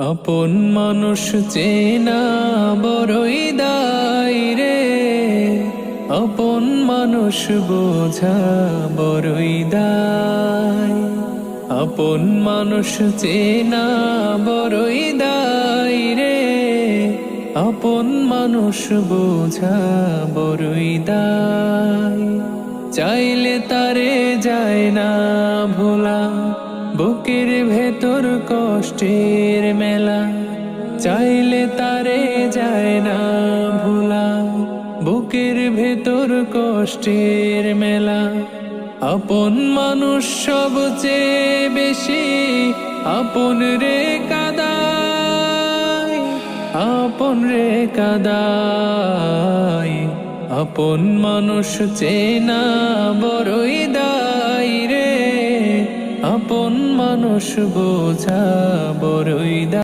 আপন মানুষ চেনা বড়ই দায় রে, আপন মানুষ বোঝা বড়ই দায়। আপন মানুষ চেনা বড়ই দায় রে, আপন মানুষ বোঝা বড়ই দায়। চাইলে তারে যায় না ভোলা, বুকের ভেতর কষ্টের মেলা। চাইলে তারে যায় না ভোলা, বুকের ভেতর কষ্টের মেলা। আপন মানুষ সবচেয়ে বেশি আপন রে কাদায়, আপন রে কাদায়। আপন মানুষ চেনা বড়ই দায় রে, আপন মানুষ বোঝা বড়ই দায়।